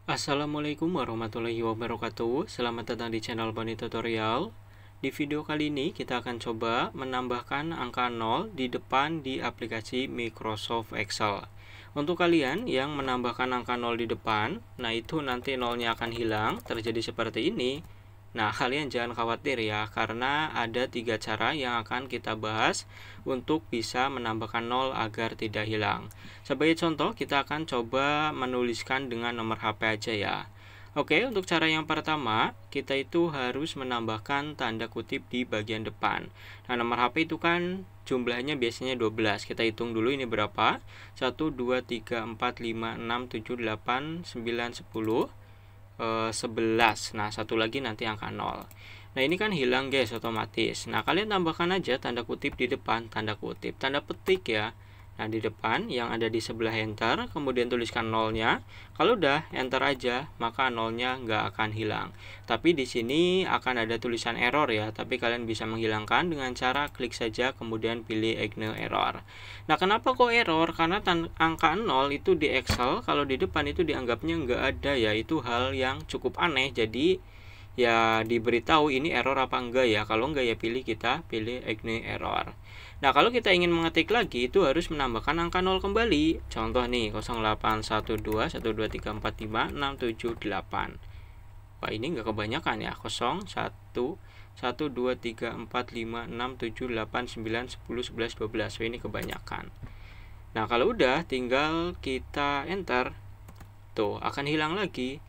Assalamualaikum warahmatullahi wabarakatuh. Selamat datang di channel Bani Tutorial. Di video kali ini kita akan coba menambahkan angka 0 di depan di aplikasi Microsoft Excel. Untuk kalian yang menambahkan angka 0 di depan, nah itu nanti nolnya akan hilang, terjadi seperti ini. Nah, kalian jangan khawatir ya, karena ada 3 cara yang akan kita bahas untuk bisa menambahkan 0 agar tidak hilang. Sebagai contoh, kita akan coba menuliskan dengan nomor HP aja ya. Oke, untuk cara yang pertama, kita itu harus menambahkan tanda kutip di bagian depan. Nah, nomor HP itu kan jumlahnya biasanya 12. Kita hitung dulu ini berapa. 1, 2, 3, 4, 5, 6, 7, 8, 9, 10. 11. Nah, satu lagi nanti angka 0. Nah, ini kan hilang guys otomatis. Nah, kalian tambahkan aja tanda kutip di depan, tanda kutip, tanda petik ya. Nah, di depan yang ada di sebelah enter, kemudian tuliskan nolnya. Kalau udah enter aja, maka nolnya nggak akan hilang. Tapi di sini akan ada tulisan error ya, tapi kalian bisa menghilangkan dengan cara klik saja kemudian pilih ignore error. Nah, kenapa kok error? Karena angka 0 itu di Excel, kalau di depan itu dianggapnya nggak ada ya, itu hal yang cukup aneh. Jadi ya diberitahu ini error apa enggak ya. Kalau enggak ya kita pilih ignore error. Nah, kalau kita ingin mengetik lagi itu harus menambahkan angka 0 kembali. Contoh nih 0812 12345 678. Wah, ini enggak kebanyakan ya. 01 1 2 3 4 5 6 7 8 9 10 11 12. Wah, ini kebanyakan. Nah, kalau udah tinggal kita enter. Tuh, akan hilang lagi.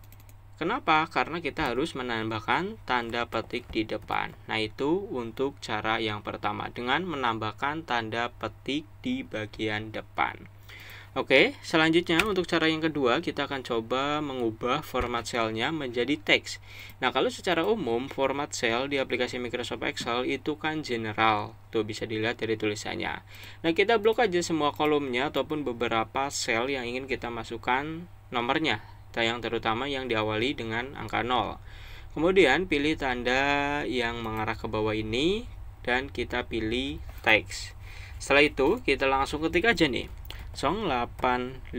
Kenapa? Karena kita harus menambahkan tanda petik di depan. Nah, itu untuk cara yang pertama dengan menambahkan tanda petik di bagian depan. Oke, selanjutnya untuk cara yang kedua kita akan coba mengubah format selnya menjadi teks. Nah, kalau secara umum format sel di aplikasi Microsoft Excel itu kan general. Tuh bisa dilihat dari tulisannya. Nah, kita blok aja semua kolomnya ataupun beberapa sel yang ingin kita masukkan nomornya, yang terutama yang diawali dengan angka 0. Kemudian pilih tanda yang mengarah ke bawah ini dan kita pilih teks. Setelah itu kita langsung ketik aja nih 0857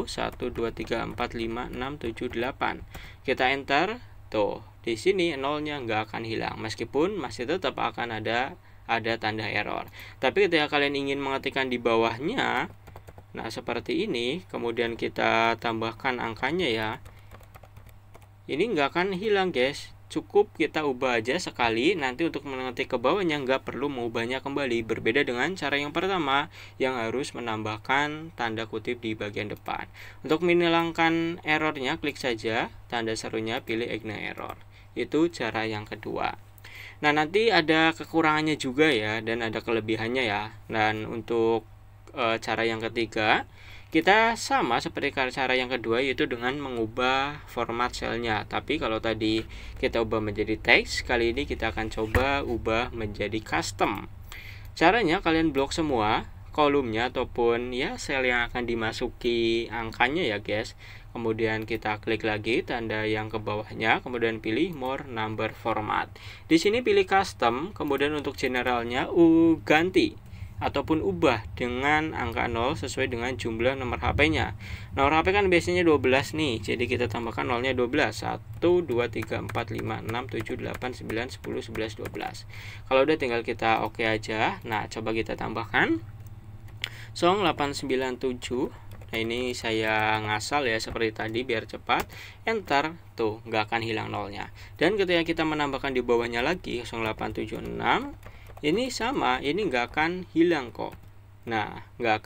1 2 3 4 5 6 7 8. Kita enter. Tuh, di sini nolnya nggak akan hilang meskipun masih tetap akan ada tanda error. Tapi ketika kalian ingin mengetikkan di bawahnya, nah seperti ini, kemudian kita tambahkan angkanya ya, ini nggak akan hilang guys. Cukup kita ubah aja sekali, nanti untuk mengetik ke bawahnya nggak perlu mengubahnya kembali. Berbeda dengan cara yang pertama yang harus menambahkan tanda kutip di bagian depan. Untuk menghilangkan errornya, klik saja tanda serunya, pilih ignore error. Itu cara yang kedua. Nah, nanti ada kekurangannya juga ya, dan ada kelebihannya ya. Dan untuk cara yang ketiga, kita sama seperti cara yang kedua, yaitu dengan mengubah format selnya. Tapi kalau tadi kita ubah menjadi teks, kali ini kita akan coba ubah menjadi custom. Caranya kalian blok semua kolomnya ataupun ya sel yang akan dimasuki angkanya ya guys. Kemudian kita klik lagi tanda yang ke bawahnya, kemudian pilih more number format. Di sini pilih custom, kemudian untuk generalnya ganti ataupun ubah dengan angka 0 sesuai dengan jumlah nomor HP-nya. Nomor HP kan biasanya 12 nih, jadi kita tambahkan nolnya 12. 1 2 3 4 5 6 7 8 9 10 11 12. Kalau udah tinggal kita oke aja. Nah, coba kita tambahkan 0897. Nah, ini saya ngasal ya seperti tadi biar cepat. Enter. Tuh, nggak akan hilang nolnya. Dan ketika kita menambahkan di bawahnya lagi 0876, ini sama, ini nggak akan hilang kok. Nah, nggak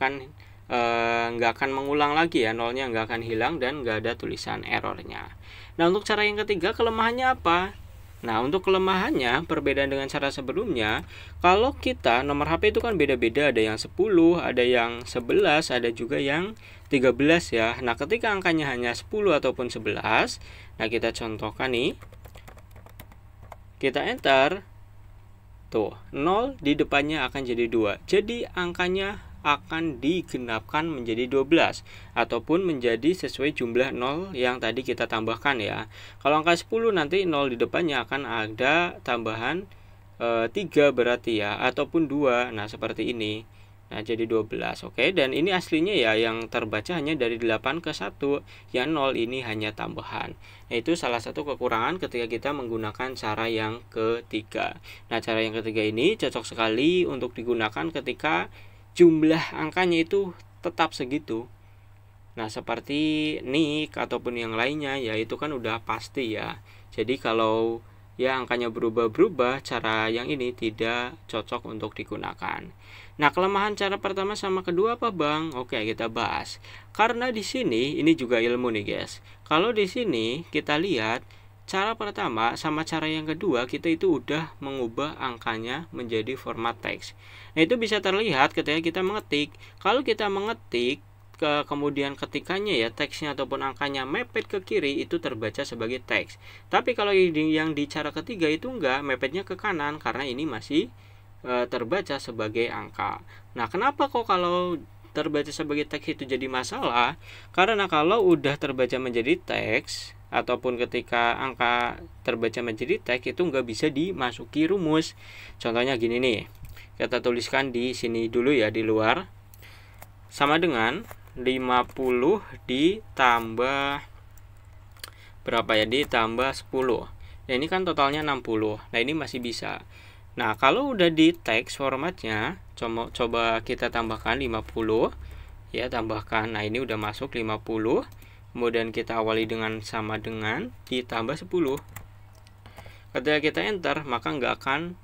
akan mengulang lagi ya, nolnya nggak akan hilang dan nggak ada tulisan errornya. Nah, untuk cara yang ketiga, kelemahannya apa? Nah, untuk kelemahannya, perbedaan dengan cara sebelumnya, kalau kita nomor HP itu kan beda-beda, ada yang 10, ada yang 11, ada juga yang 13 ya. Nah, ketika angkanya hanya 10 ataupun 11, nah kita contohkan nih. Kita enter. Tuh, 0 di depannya akan jadi 2. Jadi angkanya akan digenapkan menjadi 12 ataupun menjadi sesuai jumlah 0 yang tadi kita tambahkan ya. Kalau angka 10 nanti 0 di depannya akan ada tambahan 3 berarti ya, ataupun 2. Nah, seperti ini. Nah, jadi 12. Oke, dan ini aslinya ya yang terbaca hanya dari 8 ke 1. Yang 0 ini hanya tambahan. Nah, itu salah satu kekurangan ketika kita menggunakan cara yang ketiga. Nah, cara yang ketiga ini cocok sekali untuk digunakan ketika jumlah angkanya itu tetap segitu. Nah, seperti nik ataupun yang lainnya, ya itu kan udah pasti ya. Jadi kalau ya angkanya berubah-berubah, cara yang ini tidak cocok untuk digunakan. Nah, kelemahan cara pertama sama kedua apa, Bang? Oke, kita bahas. Karena di sini ini juga ilmu nih, guys. Kalau di sini kita lihat cara pertama sama cara yang kedua, kita itu udah mengubah angkanya menjadi format teks. Nah, itu bisa terlihat ketika kita mengetik. Kalau kita mengetik kemudian ketikannya ya teksnya ataupun angkanya mepet ke kiri, itu terbaca sebagai teks. Tapi kalau yang di cara ketiga itu enggak, mepetnya ke kanan karena ini masih terbaca sebagai angka. Nah, kenapa kok kalau terbaca sebagai teks itu jadi masalah? Karena kalau udah terbaca menjadi teks ataupun ketika angka terbaca menjadi teks itu nggak bisa dimasuki rumus. Contohnya gini nih, kita tuliskan di sini dulu ya, di luar, sama dengan 50 ditambah berapa ya, ditambah 10. Nah, ini kan totalnya 60. Nah, ini masih bisa. Nah, kalau udah di teks formatnya, coba kita tambahkan 50 ya, tambahkan. Nah, ini udah masuk 50. Kemudian kita awali dengan sama dengan ditambah 10. Ketika kita enter, maka nggak akan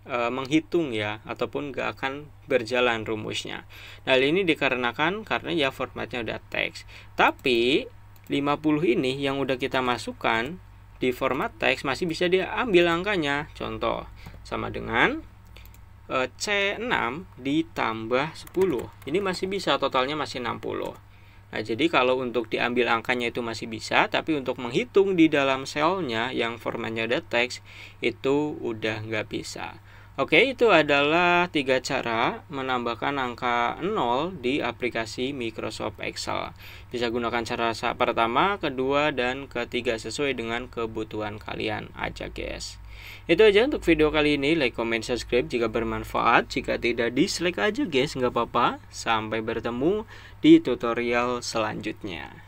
menghitung ya, ataupun nggak akan berjalan rumusnya. Nah, ini dikarenakan karena ya formatnya udah teks. Tapi 50 ini yang udah kita masukkan di format teks masih bisa diambil angkanya. Contoh, sama dengan C6 ditambah 10. Ini masih bisa, totalnya masih 60. Nah, jadi kalau untuk diambil angkanya itu masih bisa, tapi untuk menghitung di dalam selnya yang formatnya ada teks, itu udah nggak bisa. Oke, itu adalah 3 cara menambahkan angka 0 di aplikasi Microsoft Excel. Bisa gunakan cara pertama, kedua, dan ketiga sesuai dengan kebutuhan kalian aja, guys. Itu aja untuk video kali ini. Like, comment, subscribe jika bermanfaat. Jika tidak, dislike aja, guys, nggak apa-apa. Sampai bertemu di tutorial selanjutnya.